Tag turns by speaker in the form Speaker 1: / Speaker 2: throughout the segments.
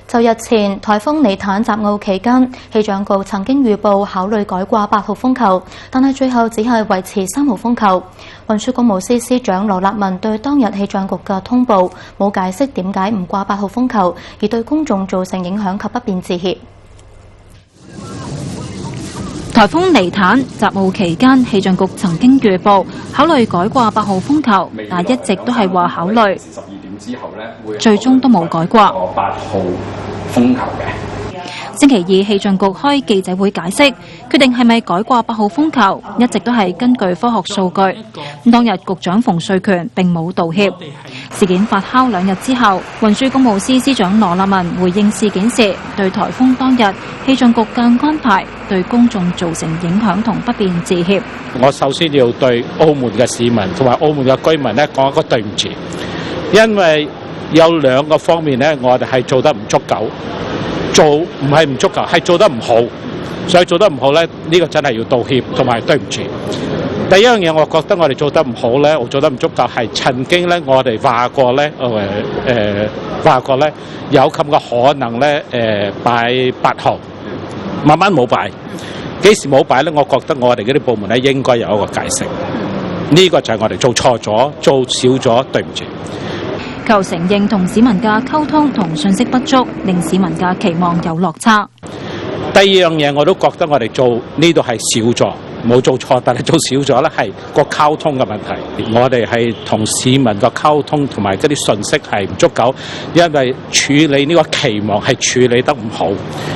Speaker 1: 就日前颱風尼坦襲澳期間，氣象局曾經預報考慮改掛8號風球，但係最後只係維持3號風球。運輸工務司司長羅立文對當日氣象局嘅通報冇解釋點解唔掛8號風球，而對公眾造成影響及不便致歉。
Speaker 2: 颱風尼坦襲澳期間，氣象局曾經預報考慮改掛8號風球，但一直都係話考慮，最終都冇改掛
Speaker 3: 8號風球嘅。
Speaker 2: 星期二，氣象局開記者會解釋，決定係咪改掛8號風球，一直都係根據科學數據。當日局長馮瑞權並冇道歉。事件發酵2日之後，運輸工務司司長羅立文回應事件時，對颱風當日氣象局嘅安排對公眾造成影響同不便致歉。
Speaker 4: 我首先要對澳門嘅市民同埋澳門嘅居民咧講一個對唔住，因為有2個方面咧，我哋係做得唔足夠。做唔係唔足夠，係做得唔好，所以做得唔好咧，呢個真係要道歉同埋對唔住。第一樣嘢，我覺得我哋做得唔好咧，我做得唔足夠，係曾經咧我哋話過咧，有咁嘅可能咧，擺8號，慢慢冇擺，幾時冇擺咧？我覺得我哋嗰啲部門咧應該有一個解釋。呢個就係我哋做錯咗、做少咗，對唔住。
Speaker 2: 佢承認同市民嘅溝通同信息不足，令市民嘅期望有落差。
Speaker 4: 第二樣嘢我都覺得我哋做呢度係少咗，冇做錯，但係做少咗咧係個溝通嘅問題。我哋係同市民嘅溝通同埋嗰啲信息係唔足夠，因為處理呢個期望係處理得唔好。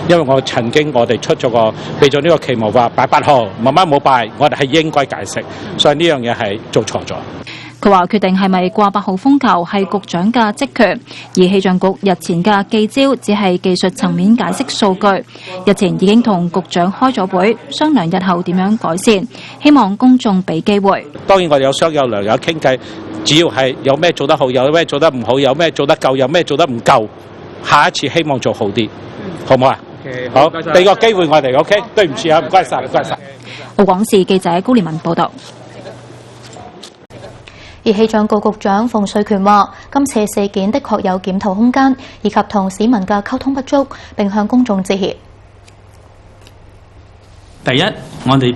Speaker 4: 因為我曾經我哋出咗個俾咗呢個期望話擺8號，慢慢冇擺，我哋係應該解釋，所以呢樣嘢係做錯咗。
Speaker 2: 佢話決定係咪掛8號風球係局長嘅職權，而氣象局日前嘅記招只係技術層面解釋數據。日前已經同局長開咗會，商量日後點樣改善，希望公眾俾機會。
Speaker 4: 當然我哋有商有量有傾計，只要係有咩做得好，有咩做得唔好，有咩做得夠，有咩做得唔夠，下一次希望做好啲，好唔好啊？好，俾個機會我哋 ，OK？ 對唔住啊，唔該晒，唔該晒。
Speaker 2: 澳廣視記者高連文報道。
Speaker 1: 而氣象局局長馮瑞權話：今次事件的確有檢討空間，以及同市民嘅溝通不足，並向公眾致歉。
Speaker 5: 第一，我哋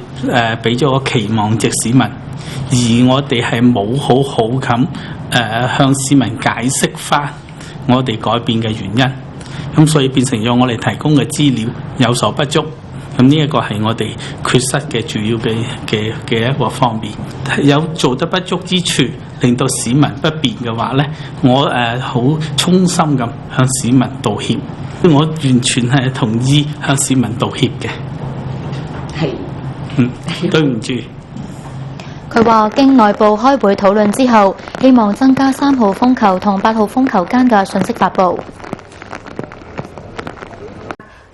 Speaker 5: 俾咗個期望值市民，而我哋係冇好好咁向市民解釋翻我哋改變嘅原因，咁所以變成咗我哋提供嘅資料有所不足。咁呢一個係我哋缺失嘅主要嘅一個方面，有做得不足之處，令到市民不便嘅話咧，我好衷心咁向市民道歉，我完全係同意向市民道歉嘅。係，對唔住。
Speaker 1: 佢話經內部開會討論之後，希望增加3號風球同8號風球間嘅信息發布。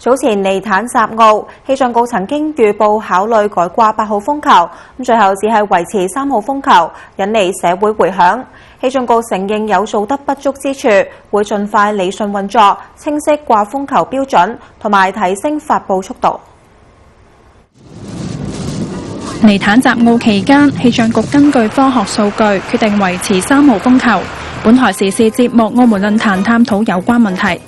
Speaker 6: 早前尼坦襲澳，氣象局曾經預報考慮改掛8號風球，最後只係維持3號風球，引嚟社會迴響。氣象局承認有做得不足之處，會盡快理順運作，清晰掛風球標準，同埋提升發布速度。
Speaker 7: 尼坦襲澳期間，氣象局根據科學數據決定維持3號風球。本台時事節目《澳門論壇》探討有關問題。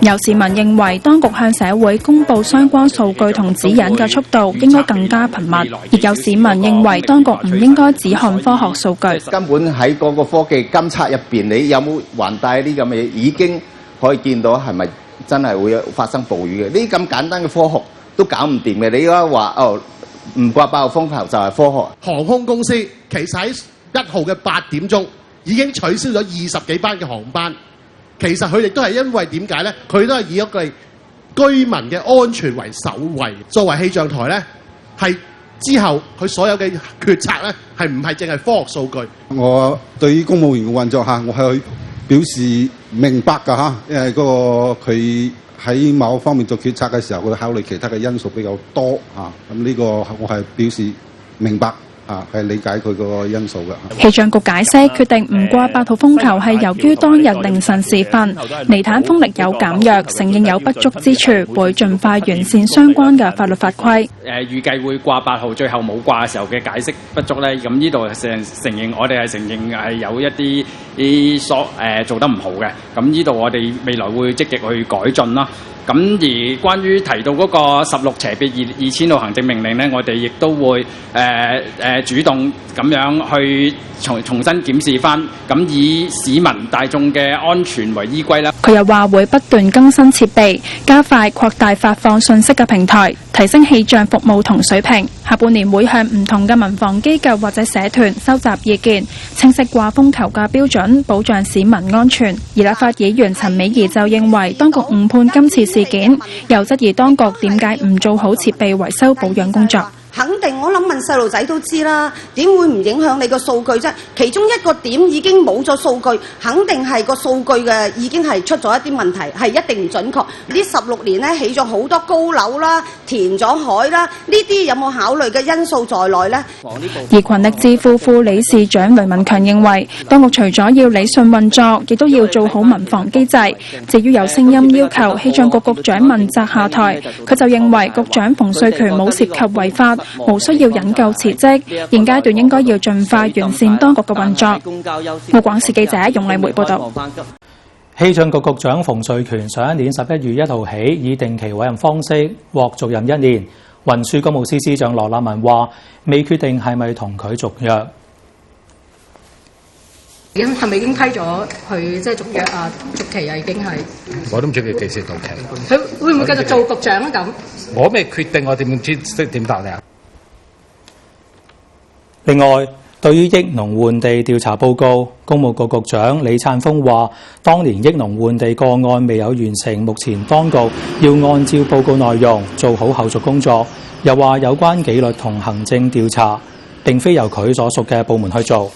Speaker 7: 有市民認為當局向社會公布相關數據同指引嘅速度應該更加頻密，亦有市民認為當局唔應該只看科學數據。
Speaker 8: 根本喺嗰個科技監測入邊，你有冇環帶啲咁嘅嘢，已經可以見到係咪真係會發生暴雨嘅？呢啲咁簡單嘅科學都搞唔掂嘅，你而家話唔掛8號風球就係科學。
Speaker 9: 航空公司其實喺1號嘅8點鐘已經取消咗20幾班嘅航班。其實佢哋都係因為點解咧？佢都係以一個居民嘅安全為首位。作為氣象台咧，係之後佢所有嘅決策咧，係唔係淨係科學數據？
Speaker 10: 我對於公務員嘅運作我係表示明白㗎嚇，因為嗰個佢喺某方面做決策嘅時候，佢考慮其他嘅因素比較多嚇。咁呢個我係表示明白係理解佢個因素嘅。
Speaker 7: 氣象局解釋，決定唔掛8號風球係由於當日凌晨時分，尼坦風力有減弱，承認有不足之處，會盡快完善相關嘅法律法規。
Speaker 11: 預計會掛8號，最後冇掛嘅時候嘅解釋不足咧，咁呢度承認我哋係承認係有一啲做得唔好嘅，咁呢度我哋未來會積極去改進啦。咁而關於提到嗰個16/2000號行政命令呢，我哋亦都會主動咁樣去重新檢視翻，咁以市民大眾嘅安全為依歸啦。
Speaker 7: 佢又話會不斷更新設備，加快擴大發放信息嘅平台，提升氣象服務同水平。下半年會向唔同嘅民防機構或者社團收集意見，清晰掛風球嘅標準，保障市民安全。而立法議員陳美儀就認為當局誤判今次事件，又質疑當局點解唔做好設備維修保養工作。
Speaker 12: 肯定我諗問細路仔都知啦，點會唔影響你個數據啫？其中一個點已經冇咗數據，肯定係個數據嘅已經係出咗一啲問題，係一定唔準確。呢16年呢，起咗好多高樓啦，填咗海啦，呢啲有冇考慮嘅因素在內呢？
Speaker 7: 而群力智庫副理事長雷文強認為，當局除咗要理順運作，亦都要做好民防機制。至於有聲音要求氣象局局長問責下台，佢就認為局長馮瑞權冇涉及違法，無需要引咎辭職，現階段應該要盡快完善當局嘅運作。澳廣視記者容麗梅報導。
Speaker 13: 氣象局局長馮瑞權上一年11月1號起以定期委任方式獲續任1年。運輸工務司司長羅立文話：未決定係咪同佢續約。
Speaker 14: 係咪已經批咗佢即係續約啊？續期啊，已經係。
Speaker 15: 我都唔知佢幾時到期。
Speaker 14: 佢會唔會繼續做局長啊？咁
Speaker 15: 我未決定，我點知點答你啊？
Speaker 13: 另外，對於益農換地調查報告，工務局局長李燦峰話：當年益農換地個案未有完成，目前當局要按照報告內容做好後續工作。又話有關紀律同行政調查並非由佢所屬嘅部門去做。